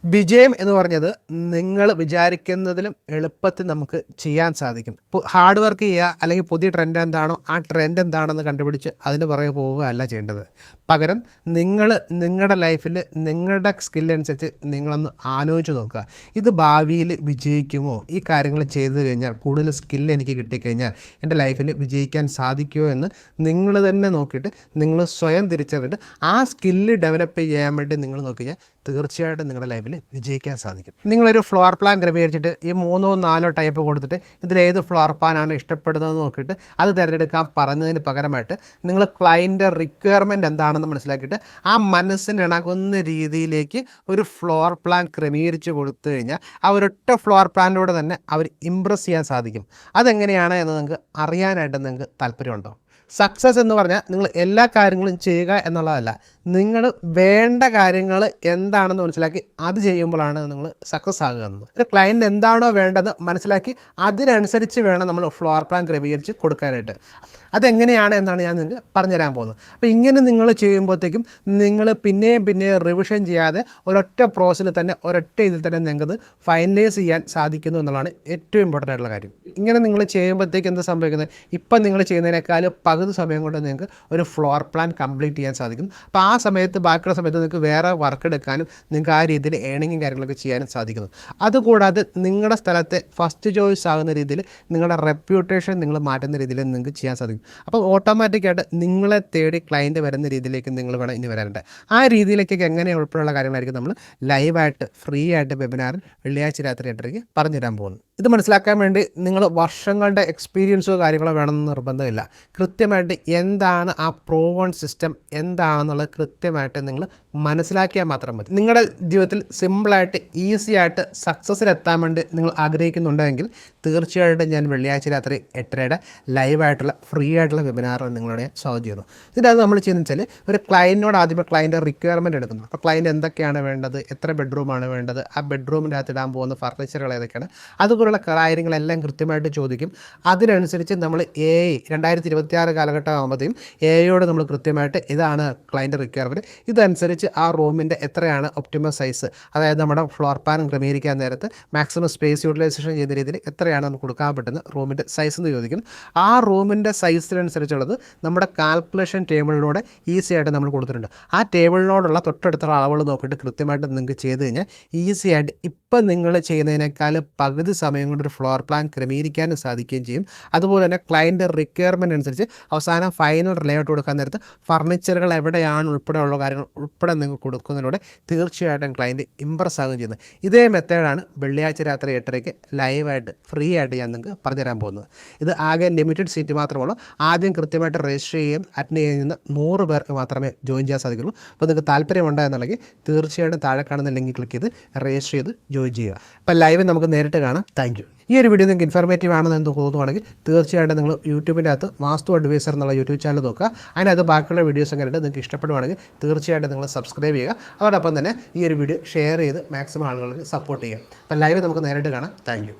വിജയം എന്ന് പറഞ്ഞത് നിങ്ങൾ വിചാരിക്കുന്നതിലും എളുപ്പത്തിൽ നമുക്ക് ചെയ്യാൻ സാധിക്കും. ഹാർഡ് വർക്ക് ചെയ്യുക, അല്ലെങ്കിൽ പുതിയ ട്രെൻഡ് എന്താണോ ആ ട്രെൻഡ് എന്താണെന്ന് കണ്ടുപിടിച്ച് അതിന് പുറകെ പോവുക അല്ല ചെയ്യേണ്ടത്. പകരം നിങ്ങളുടെ ലൈഫിൽ നിങ്ങളുടെ സ്കില്ലനുസരിച്ച് നിങ്ങളൊന്ന് ആലോചിച്ച് നോക്കുക. ഇത് ഭാവിയിൽ വിജയിക്കുമോ? ഈ കാര്യങ്ങൾ ചെയ്തു കഴിഞ്ഞാൽ, കൂടുതൽ സ്കില്ല് എനിക്ക് കിട്ടിക്കഴിഞ്ഞാൽ എൻ്റെ ലൈഫിൽ വിജയിക്കാൻ സാധിക്കുമോ എന്ന് നിങ്ങൾ തന്നെ നോക്കിയിട്ട് നിങ്ങൾ സ്വയം തിരിച്ചറിഞ്ഞിട്ട് ആ സ്കില്ല് ഡെവലപ്പ് ചെയ്യാൻ വേണ്ടി നിങ്ങൾ നോക്കിയാൽ തീർച്ചയായിട്ടും നിങ്ങളുടെ ലൈഫിൽ വിജയിക്കാൻ സാധിക്കും. നിങ്ങളൊരു ഫ്ലോർ പ്ലാൻ ക്രമീകരിച്ചിട്ട് ഈ 3-4 ടൈപ്പ് കൊടുത്തിട്ട് ഇതിലേത് ഫ്ലോർ പ്ലാനാണ് ഇഷ്ടപ്പെടുന്നതെന്ന് നോക്കിയിട്ട് അത് തിരഞ്ഞെടുക്കാൻ പറഞ്ഞതിന് പകരമായിട്ട് നിങ്ങൾ ക്ലയൻറ്റ് റിക്വയർമെൻറ്റ് എന്താണെന്ന് മനസ്സിലാക്കിയിട്ട് ആ മനസ്സിന് ഇണങ്ങുന്ന രീതിയിലേക്ക് ഒരു ഫ്ലോർ പ്ലാൻ ക്രമീകരിച്ച് കൊടുത്തു കഴിഞ്ഞാൽ ആ ഒരൊറ്റ ഫ്ലോർ പ്ലാനിലൂടെ തന്നെ അവർ ഇമ്പ്രസ് ചെയ്യാൻ സാധിക്കും. അതെങ്ങനെയാണ് എന്ന് നിങ്ങൾക്ക് അറിയാനായിട്ട് നിങ്ങൾക്ക് താല്പര്യമുണ്ടോ? സക്സസ് എന്ന് പറഞ്ഞാൽ നിങ്ങൾ എല്ലാ കാര്യങ്ങളും ചെയ്യുക എന്നുള്ളതല്ല, നിങ്ങൾ വേണ്ട കാര്യങ്ങൾ എന്താണെന്ന് മനസ്സിലാക്കി അത് ചെയ്യുമ്പോഴാണ് നിങ്ങൾ സക്സസ് ആകുക എന്നത്. ഒരു ക്ലയൻറ്റ് എന്താണോ വേണ്ടത് മനസ്സിലാക്കി അതിനനുസരിച്ച് വേണം നമ്മൾ ഫ്ലോർ പ്ലാൻ ക്രമീകരിച്ച് കൊടുക്കാനായിട്ട്. അതെങ്ങനെയാണ് എന്നാണ് ഞാൻ നിങ്ങൾക്ക് പറഞ്ഞുതരാൻ പോകുന്നത്. അപ്പോൾ ഇങ്ങനെ നിങ്ങൾ ചെയ്യുമ്പോഴത്തേക്കും നിങ്ങൾ പിന്നെയും റിവിഷൻ ചെയ്യാതെ ഒരൊറ്റ പ്രോസസ്സിൽ തന്നെ ഒരൊറ്റ ഇതിൽ തന്നെ നിങ്ങൾക്കത് ഫൈനലൈസ് ചെയ്യാൻ സാധിക്കുന്നു എന്നുള്ളതാണ് ഏറ്റവും ഇമ്പോർട്ടൻ്റ് ആയിട്ടുള്ള കാര്യം. ഇങ്ങനെ നിങ്ങൾ ചെയ്യുമ്പോഴത്തേക്ക് എന്ത് സംഭവിക്കുന്നത്, ഇപ്പം നിങ്ങൾ ചെയ്യുന്നതിനേക്കാൾ പകുതി സമയം കൊണ്ട് നിങ്ങൾക്ക് ഒരു ഫ്ലോർ പ്ലാൻ കംപ്ലീറ്റ് ചെയ്യാൻ സാധിക്കും. അപ്പോൾ ആ സമയത്ത് ബാക്കിയുള്ള സമയത്ത് നിങ്ങൾക്ക് വേറെ വർക്ക് എടുക്കാനും നിങ്ങൾക്ക് ആ രീതിയിൽ ഏണിങ്ങും കാര്യങ്ങളൊക്കെ ചെയ്യാനും സാധിക്കുന്നു. അതുകൂടാതെ നിങ്ങളുടെ സ്ഥലത്തെ ഫസ്റ്റ് ചോയ്സ് ആകുന്ന രീതിയിൽ നിങ്ങളുടെ റെപ്യൂട്ടേഷൻ നിങ്ങൾ മാറ്റുന്ന രീതിയിൽ നിങ്ങൾക്ക് ചെയ്യാൻ സാധിക്കും. അപ്പോൾ ഓട്ടോമാറ്റിക്കായിട്ട് നിങ്ങളെ തേടി ക്ലയൻറ്റ് വരുന്ന രീതിയിലേക്ക് നിങ്ങൾ വേണം ഇനി വരാനുണ്ട്. ആ രീതിയിലേക്കൊക്കെ എങ്ങനെ ഉൾപ്പെടെയുള്ള കാര്യങ്ങളായിരിക്കും നമ്മൾ ലൈവായിട്ട് ഫ്രീ ആയിട്ട് വെബിനാറിൽ വെള്ളിയാഴ്ച രാത്രി 8:30 പറഞ്ഞുതരാൻ പോകുന്നു. ഇത് മനസ്സിലാക്കാൻ വേണ്ടി നിങ്ങൾ വർഷങ്ങളുടെ എക്സ്പീരിയൻസോ കാര്യങ്ങളോ വേണമെന്ന് നിർബന്ധമില്ല. കൃത്യമായിട്ട് എന്താണ് ആ പ്രൂവൺ സിസ്റ്റം എന്താണെന്നുള്ളത് കൃത്യമായിട്ട് നിങ്ങൾ മനസ്സിലാക്കിയാൽ മാത്രം മതി. നിങ്ങളുടെ ജീവിതത്തിൽ സിമ്പിളായിട്ട് ഈസി ആയിട്ട് സക്സസ്സിലെത്താൻ വേണ്ടി നിങ്ങൾ ആഗ്രഹിക്കുന്നുണ്ടെങ്കിൽ തീർച്ചയായിട്ടും ഞാൻ വെള്ളിയാഴ്ച രാത്രി 8:30 ലൈവായിട്ടുള്ള ഫ്രീ ആയിട്ടുള്ള വെബിനാർ നിങ്ങളുടെ സ്വാഗതം ചെയ്യുന്നു. ഇതിൻ്റെ അത് നമ്മൾ ചെയ്യുന്നത് വെച്ചാൽ ഒരു ക്ലയൻറ്റിനോട് ആദ്യമേ ക്ലയൻറ്റ് റിക്വയർമെൻറ്റ് എടുക്കുന്നു. അപ്പോൾ ക്ലയൻറ്റ് എന്തൊക്കെയാണ് വേണ്ടത്, എത്ര ബെഡ്റൂമാണ് വേണ്ടത്, ആ ബെഡ്റൂമിൻ്റെ അകത്ത് ഇടാൻ പോകുന്ന ഫർണിച്ചറുകൾ ഏതൊക്കെയാണ്, അതുപോലുള്ള കാര്യങ്ങളെല്ലാം കൃത്യമായിട്ട് ചോദിക്കും. അതിനനുസരിച്ച് നമ്മൾ AI 2026 കാലഘട്ടം ആകുമ്പോഴത്തേക്കും AIയോട് നമ്മൾ കൃത്യമായിട്ട് ഇതാണ് ക്ലയൻറ്റ് റിക്വയർമെൻറ്റ്, ഇതനുസരിച്ച് ആ റൂമിൻ്റെ എത്രയാണ് ഒപ്റ്റിമം സൈസ്, അതായത് നമ്മുടെ ഫ്ലോർ പ്ലാൻ ക്രമീകരിക്കാൻ നേരത്ത് മാക്സിമം സ്പേസ് യൂട്ടിലൈസേഷൻ ചെയ്യുന്ന രീതിയിൽ എത്രയാണ് നമുക്ക് കൊടുക്കാൻ പറ്റുന്ന റൂമിൻ്റെ സൈസ് എന്ന് ചോദിക്കും. ആ റൂമിൻ്റെ സൈസിനനുസരിച്ചുള്ളത് നമ്മുടെ കാൽക്കുലേഷൻ ടേബിളിലൂടെ ഈസി ആയിട്ട് നമ്മൾ കൊടുത്തിട്ടുണ്ട്. ആ ടേബിളിനോടുള്ള തൊട്ടടുത്തുള്ള അളവുകൾ നോക്കിയിട്ട് കൃത്യമായിട്ട് നിങ്ങൾക്ക് ചെയ്ത് കഴിഞ്ഞാൽ ഈസി ആയിട്ട് ഇപ്പം നിങ്ങൾ ചെയ്യുന്നതിനേക്കാൾ പകുതി സമയം കൊണ്ട് ഒരു ഫ്ലോർ പ്ലാൻ ക്രമീകരിക്കാനും സാധിക്കുകയും ചെയ്യും. അതുപോലെ തന്നെ ക്ലയൻറ്റ് റിക്വയർമെൻറ്റ് അനുസരിച്ച് അവസാനം ഫൈനൽ ലേഔട്ട് കൊടുക്കാൻ നേരത്ത് ഫർണിച്ചറുകൾ എവിടെയാണ് ഉൾപ്പെടെയുള്ള കാര്യങ്ങൾ ഉൾപ്പെടെ നിങ്ങൾ കൊടുക്കുന്നതിലൂടെ തീർച്ചയായിട്ടും ക്ലയൻറ്റ് ഇമ്പ്രസ് ആകുകയും ചെയ്യുന്നത്. ഇതേ മെത്തേഡാണ് വെള്ളിയാഴ്ച രാത്രി 8:30 ലൈവായിട്ട് ഫ്രീ ആയിട്ട് ഞാൻ നിങ്ങൾക്ക് പറഞ്ഞുതരാൻ പോകുന്നത്. ഇത് ആകെ ലിമിറ്റഡ് സീറ്റ് മാത്രമുള്ളൂ. ആദ്യം കൃത്യമായിട്ട് രജിസ്റ്റർ ചെയ്യുകയും അറ്റൻഡ് ചെയ്യുന്ന 100 പേർക്ക് മാത്രമേ ജോയിൻ ചെയ്യാൻ സാധിക്കുള്ളൂ. അപ്പോൾ നിങ്ങൾക്ക് താല്പര്യമുണ്ടെന്നുണ്ടെങ്കിൽ തീർച്ചയായിട്ടും താഴെ കാണുന്ന ലിങ്കിൽ ക്ലിക്ക് ചെയ്ത് രജിസ്റ്റർ ചെയ്ത് ജോയിൻ ചെയ്യുക. അപ്പോൾ ലൈവ് നമുക്ക് നേരിട്ട് കാണാം. Thank you. ഈ ഒരു വീഡിയോ നിങ്ങൾക്ക് ഇൻഫർമേറ്റീവ് ആണെന്ന് എന്ന് തോന്നുവാണെങ്കിൽ തീർച്ചയായിട്ടും നിങ്ങൾ യൂട്യൂബിൻ്റെ അകത്ത് വാസ്തു അഡ്വൈസർ എന്നുള്ള യൂട്യൂബ് ചാനൽ നോക്കുക. അതിനകത്ത് ബാക്കിയുള്ള വീഡിയോസ് കണ്ടിട്ട് നിങ്ങൾക്ക് ഇഷ്ടപ്പെടുവാണെങ്കിൽ തീർച്ചയായിട്ടും നിങ്ങൾ സബ്സ്ക്രൈബ് ചെയ്യുക. അതോടൊപ്പം തന്നെ ഈ ഒരു വീഡിയോ ഷെയർ ചെയ്ത് മാക്സിമം ആളുകൾക്ക് സപ്പോർട്ട് ചെയ്യുക. അപ്പോൾ ലൈവ് നമുക്ക് നേരിട്ട് കാണാം. Thank you.